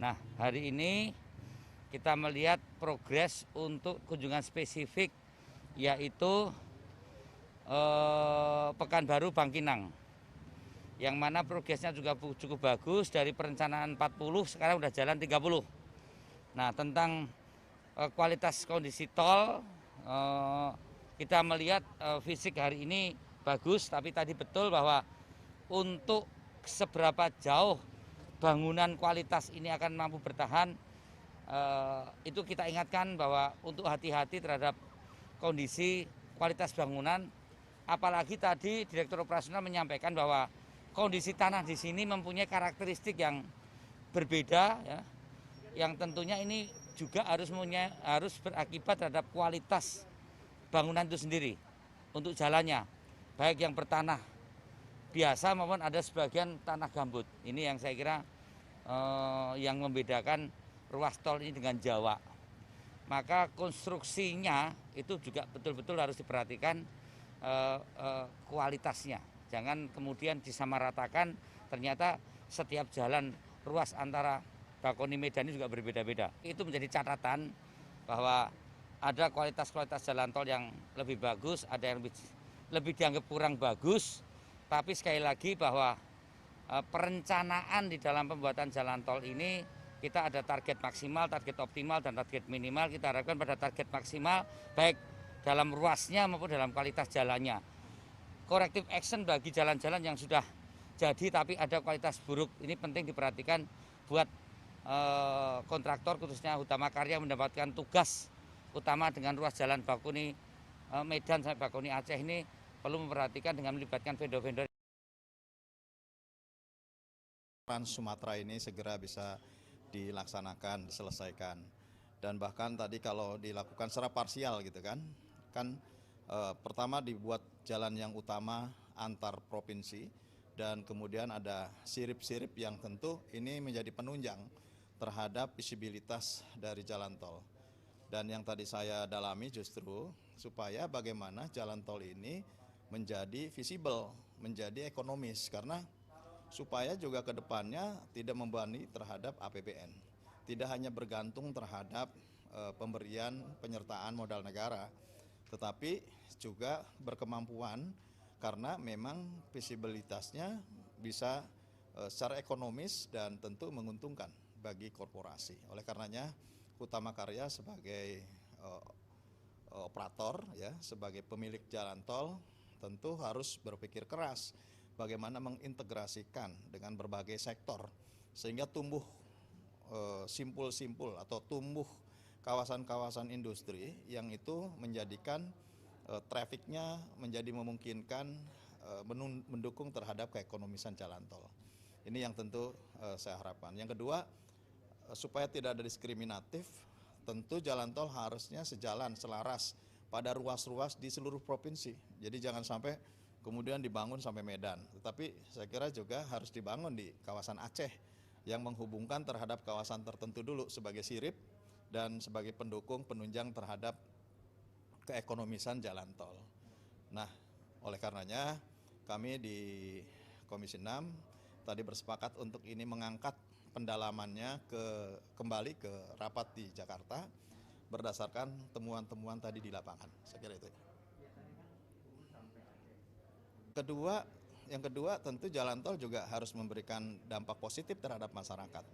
Nah, hari ini kita melihat progres untuk kunjungan spesifik yaitu Pekanbaru Bangkinang, yang mana progresnya juga cukup bagus. Dari perencanaan 40 sekarang udah jalan 30. Nah, tentang kualitas kondisi tol, kita melihat fisik hari ini bagus, tapi tadi betul bahwa untuk seberapa jauh bangunan kualitas ini akan mampu bertahan, itu kita ingatkan bahwa untuk hati-hati terhadap kondisi kualitas bangunan. Apalagi tadi Direktur Operasional menyampaikan bahwa kondisi tanah di sini mempunyai karakteristik yang berbeda, ya, yang tentunya ini juga harus berakibat terhadap kualitas bangunan itu sendiri untuk jalannya, baik yang bertanah biasa maupun ada sebagian tanah gambut. Ini yang saya kira yang membedakan ruas tol ini dengan Jawa. Maka konstruksinya itu juga betul-betul harus diperhatikan kualitasnya. Jangan kemudian disamaratakan, ternyata setiap jalan ruas antara Bakauheni Medan ini juga berbeda-beda. Itu menjadi catatan bahwa ada kualitas-kualitas jalan tol yang lebih bagus, ada yang lebih dianggap kurang bagus. Tapi sekali lagi bahwa perencanaan di dalam pembuatan jalan tol ini kita ada target maksimal, target optimal, dan target minimal. Kita harapkan pada target maksimal baik dalam ruasnya maupun dalam kualitas jalannya. Corrective action bagi jalan-jalan yang sudah jadi tapi ada kualitas buruk ini penting diperhatikan buat kontraktor, khususnya Utama Karya, mendapatkan tugas utama dengan ruas jalan Bakauheni Medan sampai Bakauheni Aceh ini perlu memperhatikan dengan melibatkan vendor-vendor. Trans Sumatera ini segera bisa dilaksanakan, diselesaikan. Dan bahkan tadi kalau dilakukan secara parsial gitu kan pertama dibuat jalan yang utama antar provinsi, dan kemudian ada sirip-sirip yang tentu ini menjadi penunjang terhadap visibilitas dari jalan tol. Dan yang tadi saya dalami justru supaya bagaimana jalan tol ini menjadi visible, menjadi ekonomis, karena supaya juga ke depannya tidak membebani terhadap APBN. Tidak hanya bergantung terhadap pemberian penyertaan modal negara, tetapi juga berkemampuan karena memang visibilitasnya bisa secara ekonomis dan tentu menguntungkan bagi korporasi. Oleh karenanya Utama Karya sebagai operator, ya, sebagai pemilik jalan tol tentu harus berpikir keras bagaimana mengintegrasikan dengan berbagai sektor sehingga tumbuh simpul-simpul atau tumbuh kawasan-kawasan industri yang itu menjadikan trafiknya menjadi memungkinkan mendukung terhadap keekonomisan jalan tol. Ini yang tentu saya harapkan. Yang kedua, supaya tidak ada diskriminatif, tentu jalan tol harusnya sejalan, selaras pada ruas-ruas di seluruh provinsi. Jadi jangan sampai kemudian dibangun sampai Medan, tetapi saya kira juga harus dibangun di kawasan Aceh yang menghubungkan terhadap kawasan tertentu dulu sebagai sirip dan sebagai pendukung penunjang terhadap keekonomisan jalan tol. Nah, oleh karenanya kami di Komisi 6 tadi bersepakat untuk ini mengangkat pendalamannya kembali ke rapat di Jakarta berdasarkan temuan-temuan tadi di lapangan. Saya kira itu. Yang kedua tentu jalan tol juga harus memberikan dampak positif terhadap masyarakat.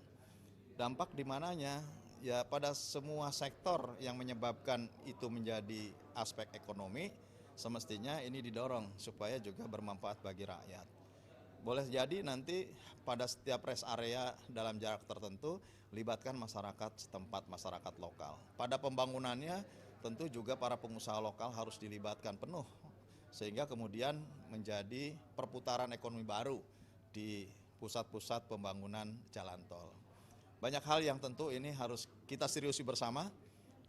Dampak di mananya? Ya pada semua sektor yang menyebabkan itu menjadi aspek ekonomi, semestinya ini didorong supaya juga bermanfaat bagi rakyat. Boleh jadi nanti pada setiap rest area dalam jarak tertentu libatkan masyarakat setempat, masyarakat lokal. Pada pembangunannya tentu juga para pengusaha lokal harus dilibatkan penuh sehingga kemudian menjadi perputaran ekonomi baru di pusat-pusat pembangunan jalan tol. Banyak hal yang tentu ini harus kita seriusi bersama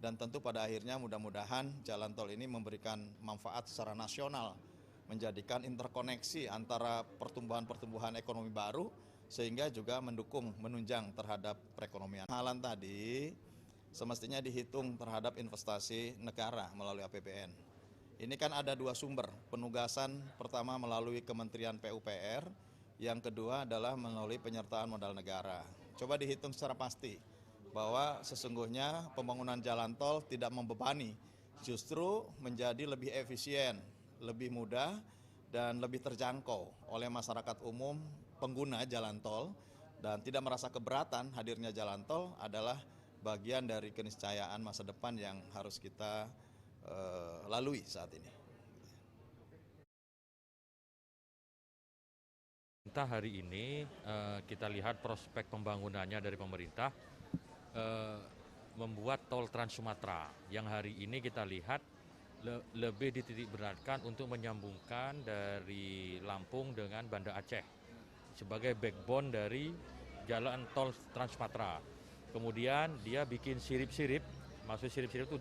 dan tentu pada akhirnya mudah-mudahan jalan tol ini memberikan manfaat secara nasional, menjadikan interkoneksi antara pertumbuhan-pertumbuhan ekonomi baru sehingga juga mendukung, menunjang terhadap perekonomian. Halan tadi semestinya dihitung terhadap investasi negara melalui APBN. Ini kan ada dua sumber penugasan, pertama melalui Kementerian PUPR, yang kedua adalah melalui penyertaan modal negara. coba dihitung secara pasti bahwa sesungguhnya pembangunan jalan tol tidak membebani, justru menjadi lebih efisien, lebih mudah, dan lebih terjangkau oleh masyarakat umum pengguna jalan tol, dan tidak merasa keberatan hadirnya jalan tol adalah bagian dari keniscayaan masa depan yang harus kita lalui saat ini. Hari ini kita lihat prospek pembangunannya dari pemerintah membuat tol Trans Sumatera yang hari ini kita lihat lebih dititik beratkan untuk menyambungkan dari Lampung dengan Banda Aceh sebagai backbone dari jalan tol Trans Sumatera. Kemudian dia bikin sirip-sirip, maksud sirip-sirip itu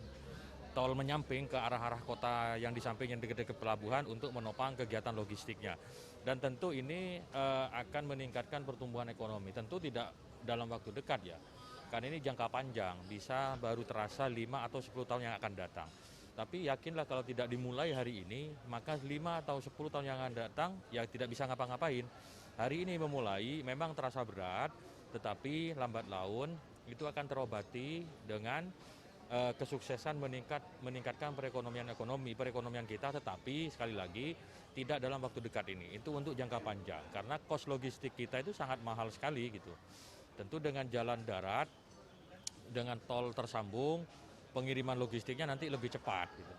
tol menyamping ke arah-arah kota yang di samping yang dekat-dekat pelabuhan untuk menopang kegiatan logistiknya. Dan tentu ini akan meningkatkan pertumbuhan ekonomi. Tentu tidak dalam waktu dekat ya, karena ini jangka panjang, bisa baru terasa 5 atau 10 tahun yang akan datang. Tapi yakinlah kalau tidak dimulai hari ini, maka 5 atau 10 tahun yang akan datang ya tidak bisa ngapa-ngapain. Hari ini memulai memang terasa berat, tetapi lambat laun itu akan terobati dengan kesuksesan meningkatkan perekonomian kita, tetapi sekali lagi tidak dalam waktu dekat ini. Itu untuk jangka panjang karena kos logistik kita itu sangat mahal sekali gitu. Tentu dengan jalan darat, dengan tol tersambung, pengiriman logistiknya nanti lebih cepat gitu.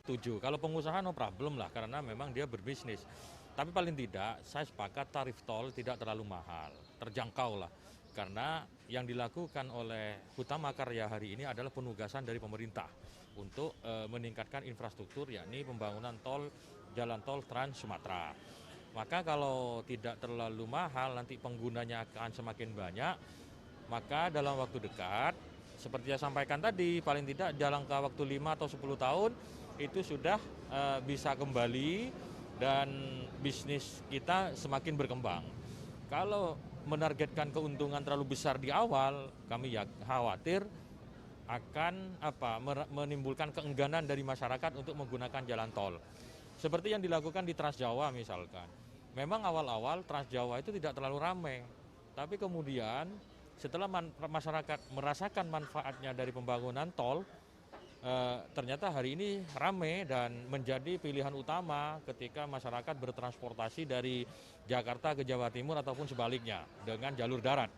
Setuju. Kalau pengusaha no problem lah karena memang dia berbisnis. Tapi paling tidak saya sepakat tarif tol tidak terlalu mahal, terjangkau lah. Karena yang dilakukan oleh Hutama Karya hari ini adalah penugasan dari pemerintah untuk meningkatkan infrastruktur, yakni pembangunan jalan tol Trans Sumatera. Maka kalau tidak terlalu mahal, nanti penggunanya akan semakin banyak, maka dalam waktu dekat, seperti saya sampaikan tadi, paling tidak dalam waktu 5 atau 10 tahun, itu sudah bisa kembali dan bisnis kita semakin berkembang. Kalau menargetkan keuntungan terlalu besar di awal, kami khawatir akan menimbulkan keengganan dari masyarakat untuk menggunakan jalan tol. Seperti yang dilakukan di Trans Jawa misalkan. Memang awal-awal Trans Jawa itu tidak terlalu ramai, tapi kemudian setelah masyarakat merasakan manfaatnya dari pembangunan tol, ternyata hari ini ramai dan menjadi pilihan utama ketika masyarakat bertransportasi dari Jakarta ke Jawa Timur ataupun sebaliknya dengan jalur darat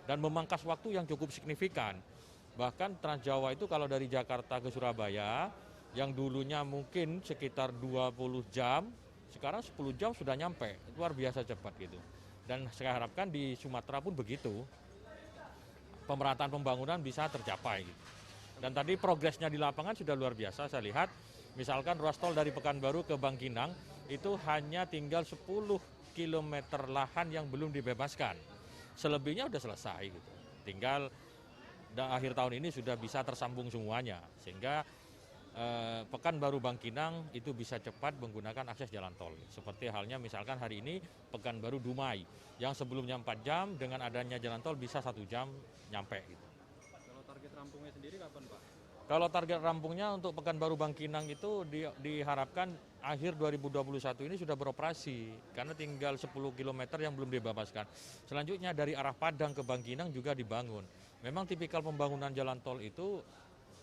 dan memangkas waktu yang cukup signifikan. Bahkan Trans Jawa itu kalau dari Jakarta ke Surabaya yang dulunya mungkin sekitar 20 jam, sekarang 10 jam sudah nyampe, luar biasa cepat gitu. Dan saya harapkan di Sumatera pun begitu, pemerataan pembangunan bisa tercapai gitu. Dan tadi progresnya di lapangan sudah luar biasa, saya lihat misalkan ruas tol dari Pekanbaru ke Bangkinang itu hanya tinggal 10 km lahan yang belum dibebaskan. Selebihnya sudah selesai gitu. Tinggal akhir tahun ini sudah bisa tersambung semuanya, sehingga Pekanbaru Bangkinang itu bisa cepat menggunakan akses jalan tol. Seperti halnya misalkan hari ini Pekanbaru Dumai yang sebelumnya 4 jam dengan adanya jalan tol bisa 1 jam nyampe gitu. Target rampungnya sendiri kapan Pak? Kalau target rampungnya untuk Pekanbaru Bangkinang itu diharapkan akhir 2021 ini sudah beroperasi karena tinggal 10 km yang belum dibebaskan. Selanjutnya dari arah Padang ke Bangkinang juga dibangun. Memang tipikal pembangunan jalan tol itu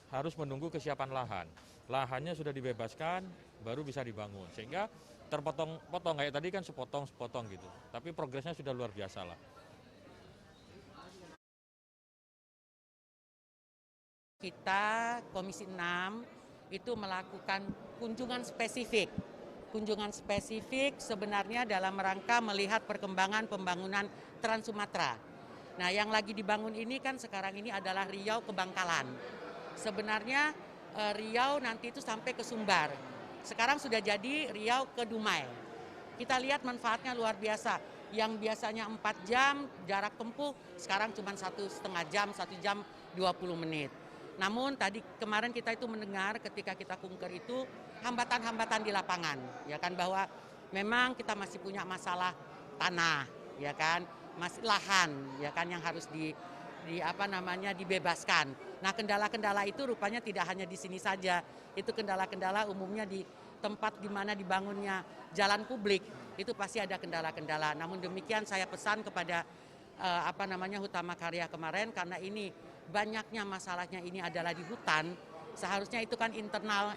harus menunggu kesiapan lahan. Lahannya sudah dibebaskan baru bisa dibangun. Sehingga terpotong-potong kayak tadi kan sepotong-sepotong gitu. Tapi progresnya sudah luar biasa lah. Kita Komisi 6 itu melakukan kunjungan spesifik. Kunjungan spesifik sebenarnya dalam rangka melihat perkembangan pembangunan Trans Sumatera. Nah, yang lagi dibangun ini kan sekarang ini adalah Riau ke Bangkalan. Sebenarnya Riau nanti itu sampai ke Sumbar. Sekarang sudah jadi Riau ke Dumai. Kita lihat manfaatnya luar biasa. Yang biasanya 4 jam jarak tempuh, sekarang cuma 1,5 jam, 1 jam 20 menit. Namun tadi kemarin kita itu mendengar ketika kita kunker itu hambatan-hambatan di lapangan, ya kan, bahwa memang kita masih punya masalah tanah, ya kan, masih lahan, ya kan, yang harus dibebaskan. Nah, kendala-kendala itu rupanya tidak hanya di sini saja, itu kendala-kendala umumnya di tempat di mana dibangunnya jalan publik, itu pasti ada kendala-kendala. Namun demikian saya pesan kepada Hutama Karya kemarin, karena ini banyaknya masalahnya ini adalah di hutan, seharusnya itu kan internal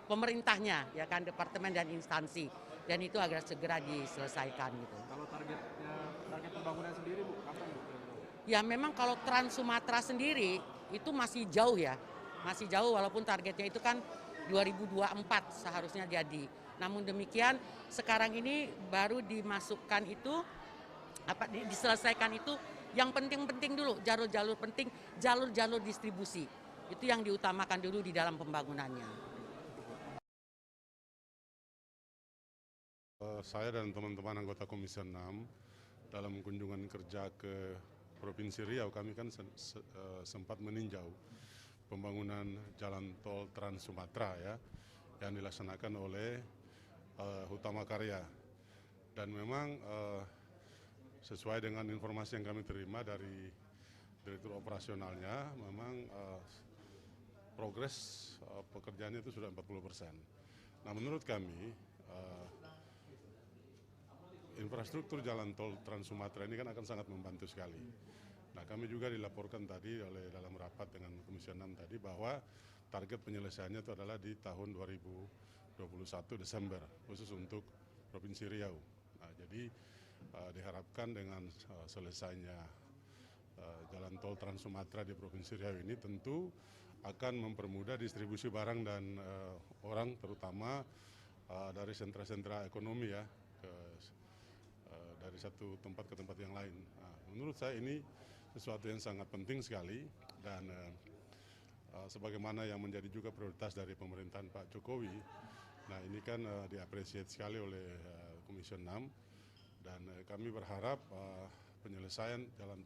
pemerintahnya, ya kan, departemen dan instansi, dan itu agar segera diselesaikan gitu. Kalau target pembangunan sendiri Bu, kapan Bu? Ya memang kalau Trans Sumatera sendiri itu masih jauh ya, masih jauh walaupun targetnya itu kan 2024 seharusnya jadi. Namun demikian sekarang ini baru dimasukkan itu, diselesaikan itu yang penting-penting dulu, jalur-jalur penting, jalur-jalur distribusi. Itu yang diutamakan dulu di dalam pembangunannya. Saya dan teman-teman anggota Komisi 6 dalam kunjungan kerja ke Provinsi Riau, kami kan sempat meninjau pembangunan jalan tol Trans Sumatera ya, yang dilaksanakan oleh Hutama Karya. Dan memang sesuai dengan informasi yang kami terima dari Direktur Operasionalnya, memang progres pekerjaannya itu sudah 40%. Nah menurut kami, infrastruktur jalan tol Trans Sumatera ini kan akan sangat membantu sekali. Nah kami juga dilaporkan tadi dalam rapat dengan Komisi 6 tadi bahwa target penyelesaiannya itu adalah di tahun 2021 Desember, khusus untuk Provinsi Riau. Nah jadi diharapkan dengan selesainya jalan tol Trans Sumatera di Provinsi Riau ini tentu akan mempermudah distribusi barang dan orang, terutama dari sentra-sentra ekonomi ya, dari satu tempat ke tempat yang lain. Nah, menurut saya ini sesuatu yang sangat penting sekali, dan sebagaimana yang menjadi juga prioritas dari pemerintahan Pak Jokowi. Nah ini kan diapresiasi sekali oleh Komisi 6, dan kami berharap penyelesaian jalan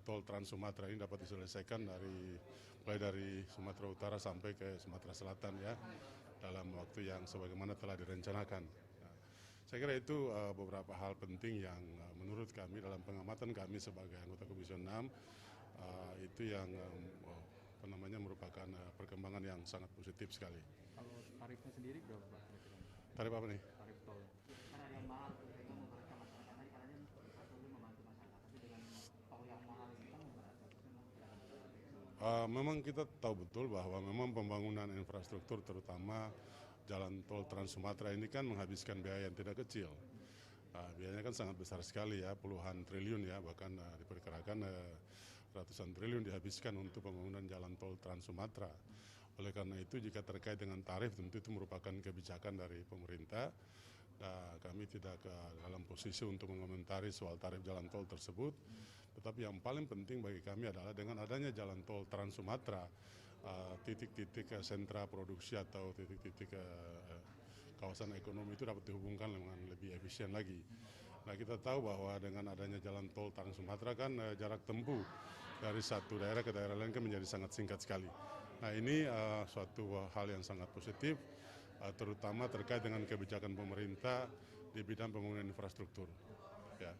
tol Trans Sumatera ini dapat diselesaikan mulai dari Sumatera Utara sampai ke Sumatera Selatan ya, dalam waktu yang sebagaimana telah direncanakan. Saya kira itu beberapa hal penting yang menurut kami dalam pengamatan kami sebagai anggota Komisi 6 itu yang merupakan perkembangan yang sangat positif sekali. Kalau tarifnya sendiri berapa Pak? Tarif apa nih? Tarif tol. Memang kita tahu betul bahwa memang pembangunan infrastruktur terutama jalan tol Trans Sumatera ini kan menghabiskan biaya yang tidak kecil. Biayanya kan sangat besar sekali ya, puluhan triliun ya, bahkan diperkirakan ratusan triliun dihabiskan untuk pembangunan jalan tol Trans Sumatera. Oleh karena itu jika terkait dengan tarif tentu itu merupakan kebijakan dari pemerintah. Kami tidak dalam posisi untuk mengomentari soal tarif jalan tol tersebut. Tetapi yang paling penting bagi kami adalah dengan adanya jalan tol Trans Sumatera, titik-titik sentra produksi atau titik-titik kawasan ekonomi itu dapat dihubungkan dengan lebih efisien lagi. Nah kita tahu bahwa dengan adanya jalan tol Trans Sumatera kan jarak tempuh dari satu daerah ke daerah lain kan menjadi sangat singkat sekali. Nah ini suatu hal yang sangat positif, terutama terkait dengan kebijakan pemerintah di bidang pembangunan infrastruktur. Ya.